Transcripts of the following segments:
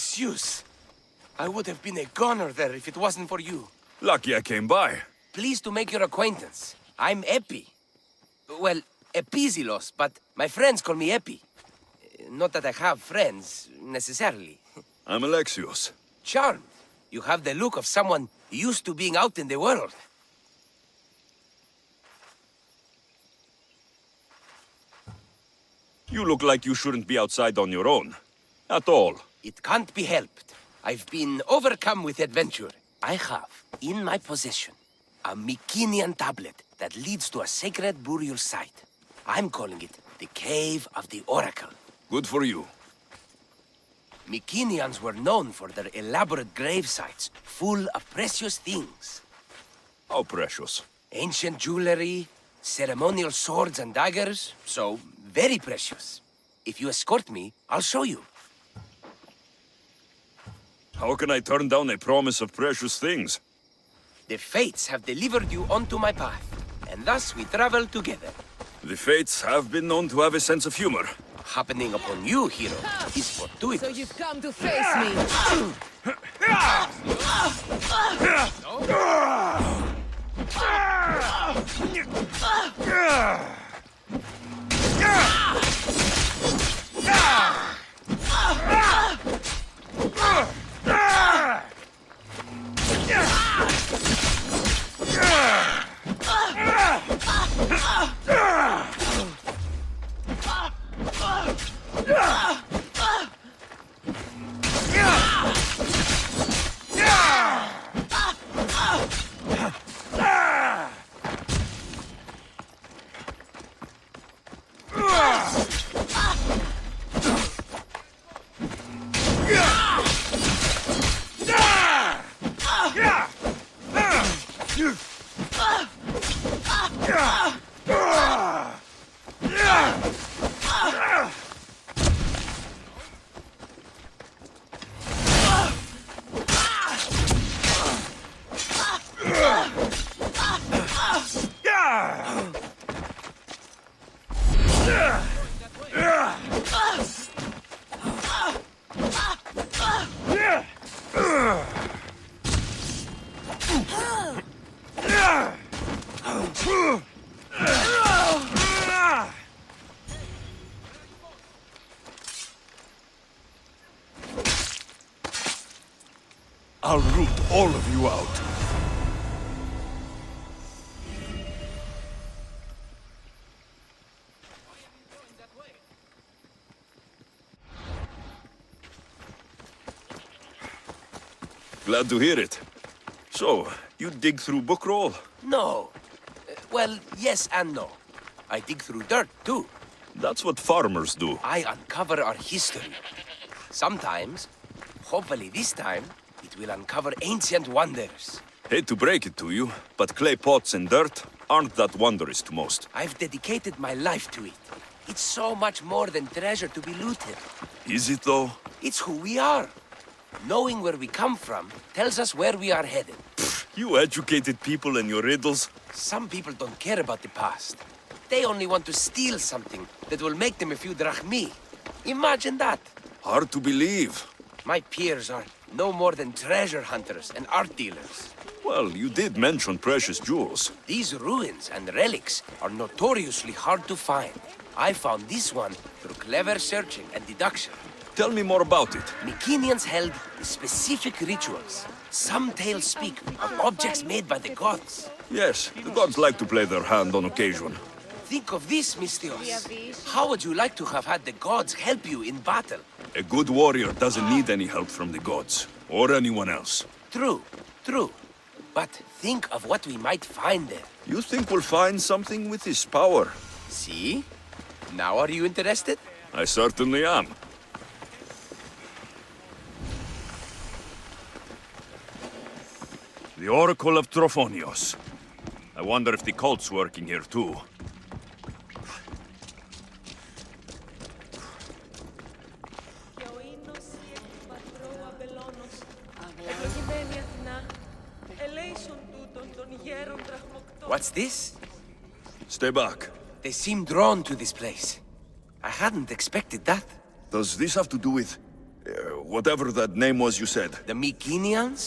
Zeus! I would have been a goner there if it wasn't for you. Lucky I came by. Pleased to make your acquaintance. I'm Eppie. Well, Episilos, but my friends call me Eppie. Not that I have friends, necessarily. I'm Alexios. Charmed. You have the look of someone used to being out in the world. You look like you shouldn't be outside on your own. At all. It can't be helped. I've been overcome with adventure. I have, in my possession, a Mycenaean tablet that leads to a sacred burial site. I'm calling it the Cave of the Oracle. Good for you. Mycenaeans were known for their elaborate grave sites, full of precious things. How precious. Ancient jewelry, ceremonial swords and daggers, so very precious. If you escort me, I'll show you. How can I turn down a promise of precious things? The fates have delivered you onto my path, and thus we travel together. The fates have been known to have a sense of humor. Happening upon you, hero, is fortuitous. So you've come to face me. I'll root all of you out. Glad to hear it. So, you dig through book roll? No. Well, yes and no. I dig through dirt, too. That's what farmers do. I uncover our history. Sometimes, hopefully this time, it will uncover ancient wonders. Hate to break it to you, but clay pots and dirt aren't that wondrous to most. I've dedicated my life to it. It's so much more than treasure to be looted. Is it though? It's who we are. Knowing where we come from tells us where we are headed. You educated people and your riddles. Some people don't care about the past. They only want to steal something that will make them a few drachmi. Imagine that. Hard to believe. My peers are no more than treasure hunters and art dealers. Well, you did mention precious jewels. These ruins and relics are notoriously hard to find. I found this one through clever searching and deduction. Tell me more about it. Mycenaeans held specific rituals. Some tales speak of objects made by the gods. Yes, the gods like to play their hand on occasion. Think of this, Mystios. How would you like to have had the gods help you in battle? A good warrior doesn't need any help from the gods, or anyone else. True, true. But think of what we might find there. You think we'll find something with this power? See? Now are you interested? I certainly am. The Oracle of Trophonios. I wonder if the cult's working here too. What's this? Stay back. They seem drawn to this place. I hadn't expected that. Does this have to do with... whatever that name was you said. The Mycenaeans?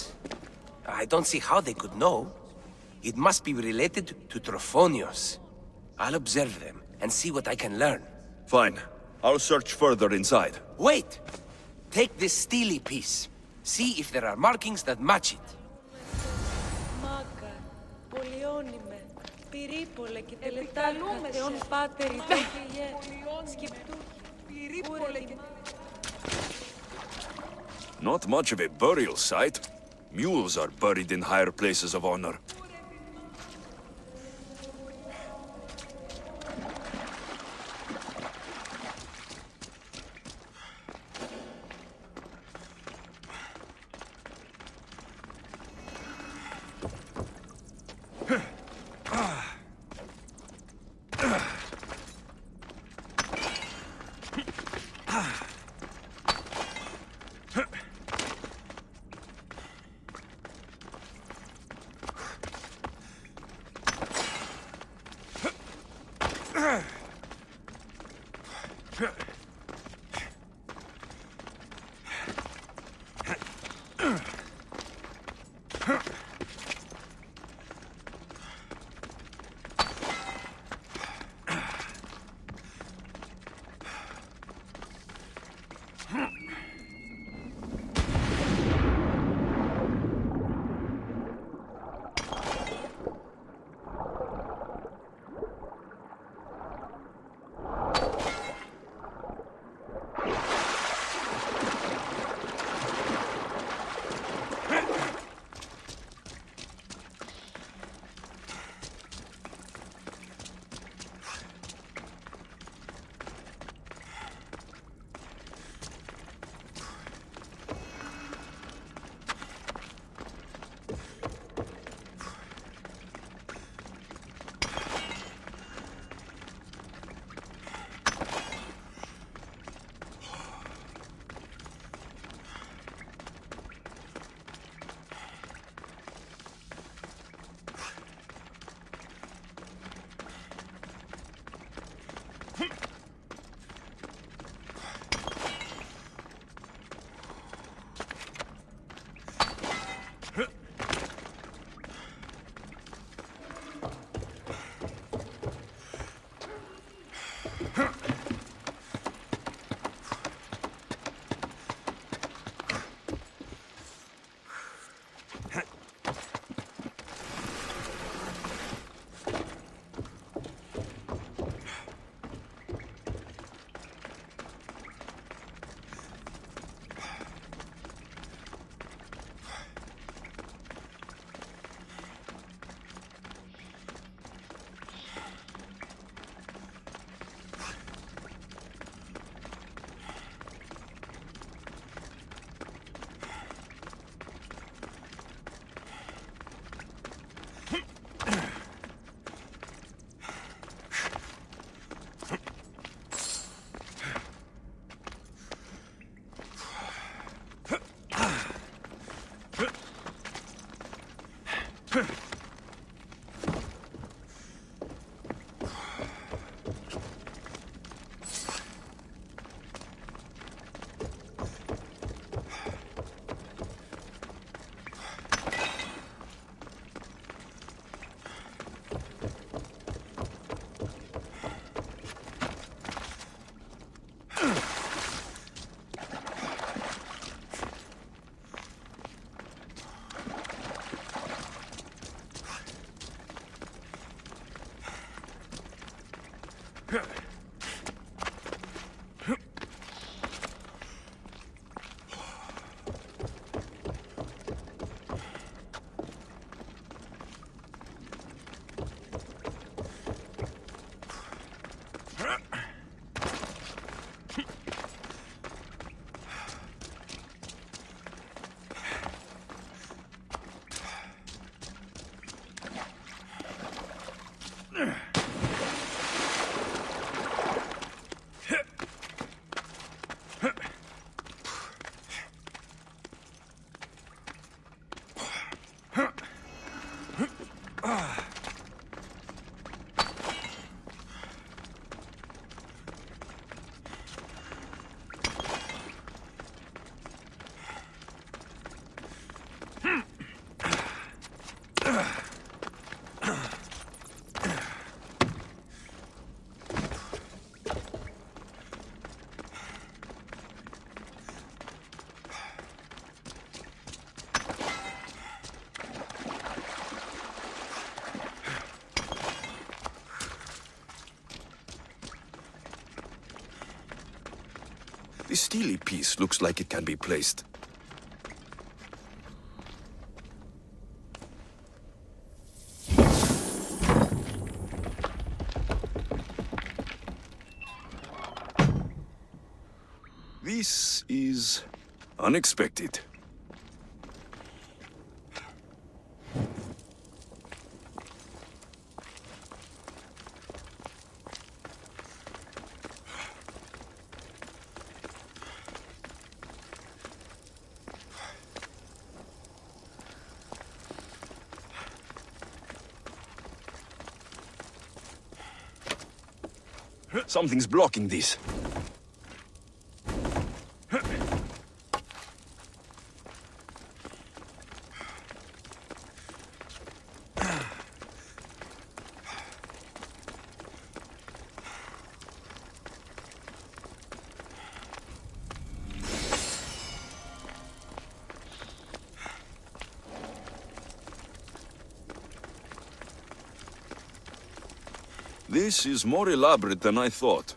I don't see how they could know. It must be related to Trophonios. I'll observe them and see what I can learn. Fine. I'll search further inside. Wait! Take this steely piece. See if there are markings that match it. Μάκα, πολιόνιμε, πυρίπολε και τελετάλουμε θεόν πάτερη τέχεγε, σκεπτούχη, πυρίπολε. Not much of a burial site. Mules are buried in higher places of honor. This steely piece looks like it can be placed. This is unexpected. Something's blocking this. This is more elaborate than I thought.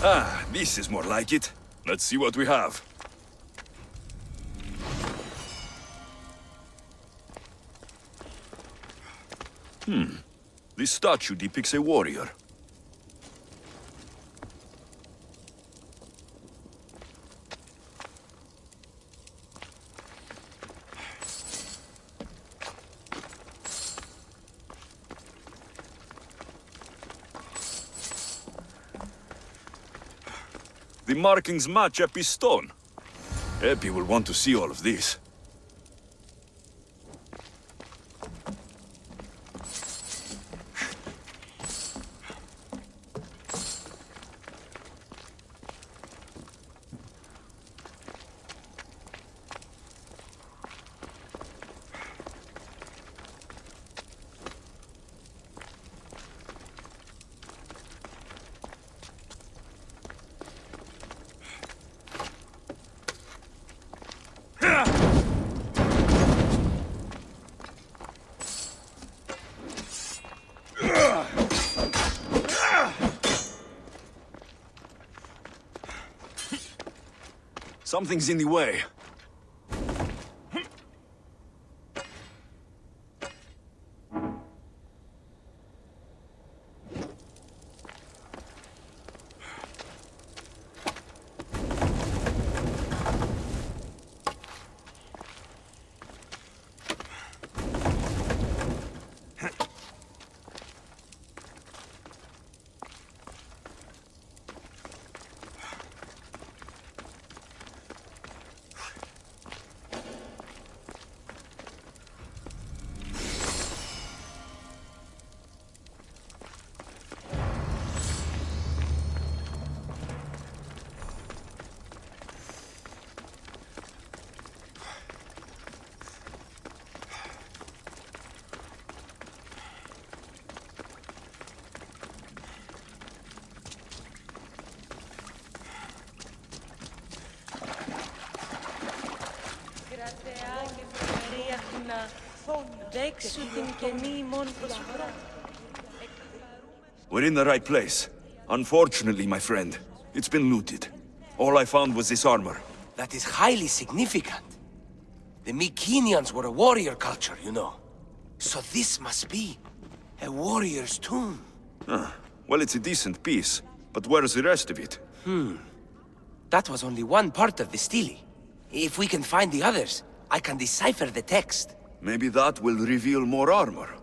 Ah, this is more like it. Let's see what we have. This statue depicts a warrior. The markings match Eppie's stone. Eppie will want to see all of this. Something's in the way. We're in the right place. Unfortunately, my friend, it's been looted. All I found was this armor. That is highly significant. The Mycenaeans were a warrior culture, you know. So this must be a warrior's tomb. Well, it's a decent piece, but where's the rest of it? That was only one part of the stele. If we can find the others, I can decipher the text. Maybe that will reveal more armor.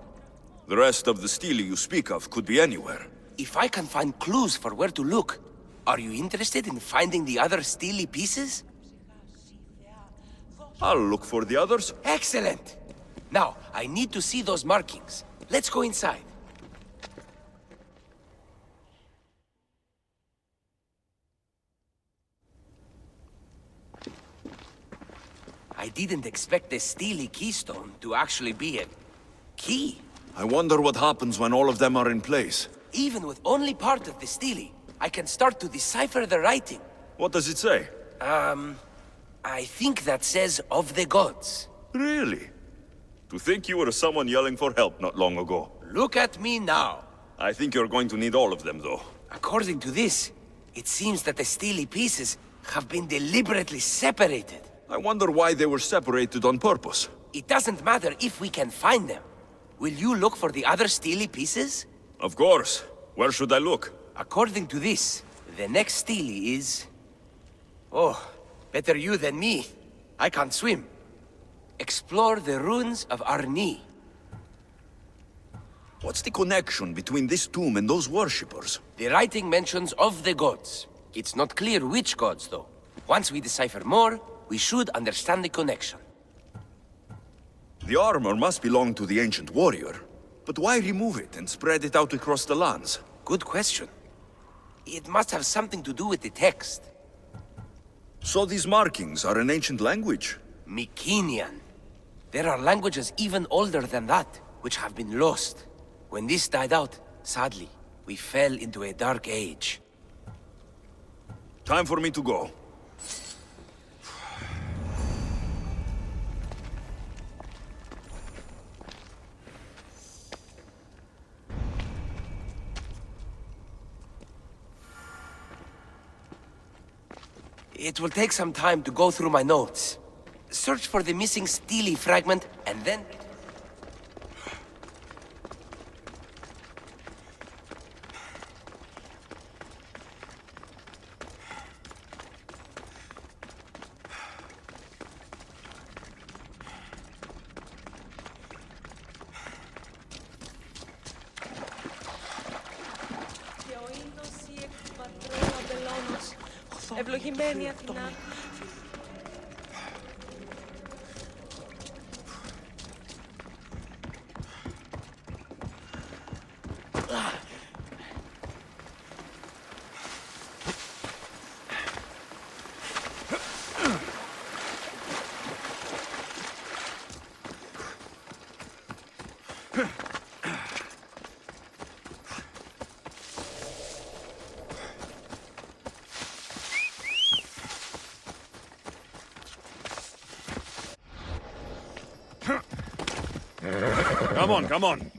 The rest of the stele you speak of could be anywhere. If I can find clues for where to look, are you interested in finding the other stele pieces? I'll look for the others. Excellent! Now, I need to see those markings. Let's go inside. I didn't expect the stele keystone to actually be a key. I wonder what happens when all of them are in place. Even with only part of the stele, I can start to decipher the writing. What does it say? I think that says of the gods. Really? To think you were someone yelling for help not long ago. Look at me now. I think you're going to need all of them, though. According to this, it seems that the stele pieces have been deliberately separated. I wonder why they were separated on purpose. It doesn't matter if we can find them. Will you look for the other stele pieces? Of course. Where should I look? According to this, the next stele is... Oh, better you than me. I can't swim. Explore the ruins of Arni. What's the connection between this tomb and those worshippers? The writing mentions of the gods. It's not clear which gods, though. Once we decipher more, we should understand the connection. The armor must belong to the ancient warrior. But why remove it and spread it out across the lands? Good question. It must have something to do with the text. So these markings are an ancient language? Mycenian. There are languages even older than that, which have been lost. When this died out, sadly, we fell into a dark age. Time for me to go. It will take some time to go through my notes. Search for the missing stele fragment, and then... Ευλογημένη Αθηνά. Come on, come on.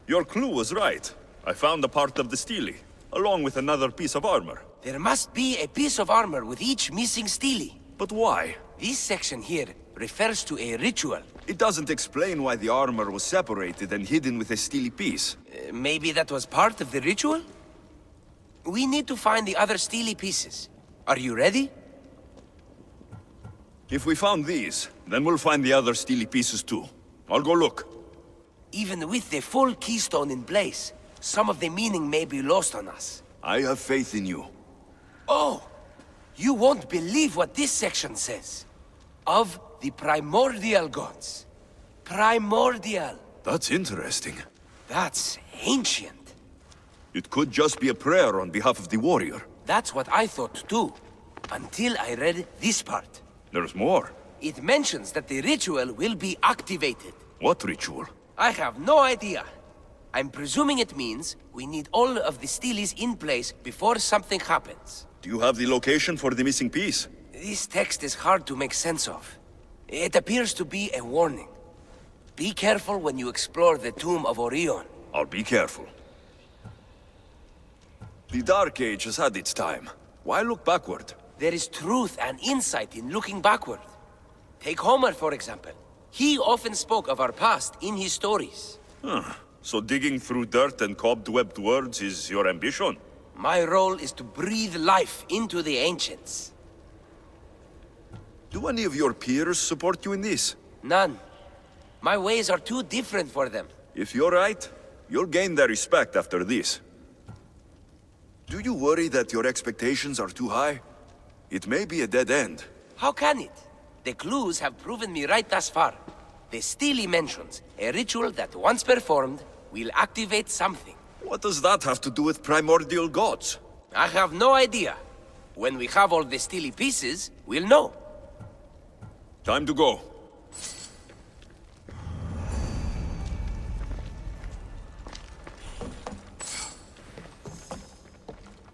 Your clue was right. I found a part of the stele, along with another piece of armor. There must be a piece of armor with each missing stele. But why? This section here refers to a ritual. It doesn't explain why the armor was separated and hidden with a stele piece. Maybe that was part of the ritual? We need to find the other stele pieces. Are you ready? If we found these, then we'll find the other stele pieces too. I'll go look. Even with the full keystone in place, some of the meaning may be lost on us. I have faith in you. Oh! You won't believe what this section says. Of the primordial gods. Primordial. That's interesting. That's ancient. It could just be a prayer on behalf of the warrior. That's what I thought too. Until I read this part. There's more. It mentions that the ritual will be activated. What ritual? I have no idea. I'm presuming it means we need all of the steles in place before something happens. Do you have the location for the missing piece? This text is hard to make sense of. It appears to be a warning. Be careful when you explore the tomb of Orion. I'll be careful. The Dark Age has had its time. Why look backward? There is truth and insight in looking backward. Take Homer, for example. He often spoke of our past in his stories. So digging through dirt and cobwebbed words is your ambition? My role is to breathe life into the ancients. Do any of your peers support you in this? None. My ways are too different for them. If you're right, you'll gain their respect after this. Do you worry that your expectations are too high? It may be a dead end. How can it? The clues have proven me right thus far. The stele mentions a ritual that once performed we'll activate something. What does that have to do with primordial gods? I have no idea. When we have all the steely pieces, we'll know. Time to go.